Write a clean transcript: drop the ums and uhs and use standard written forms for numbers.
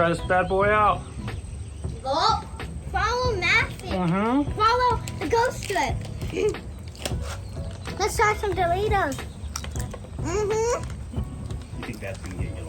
try this bad boy out. Go. Follow Matthew. Mm-hmm. Follow the ghost strip. Let's try some Doritos. Mm-hmm. You think that's gonna get you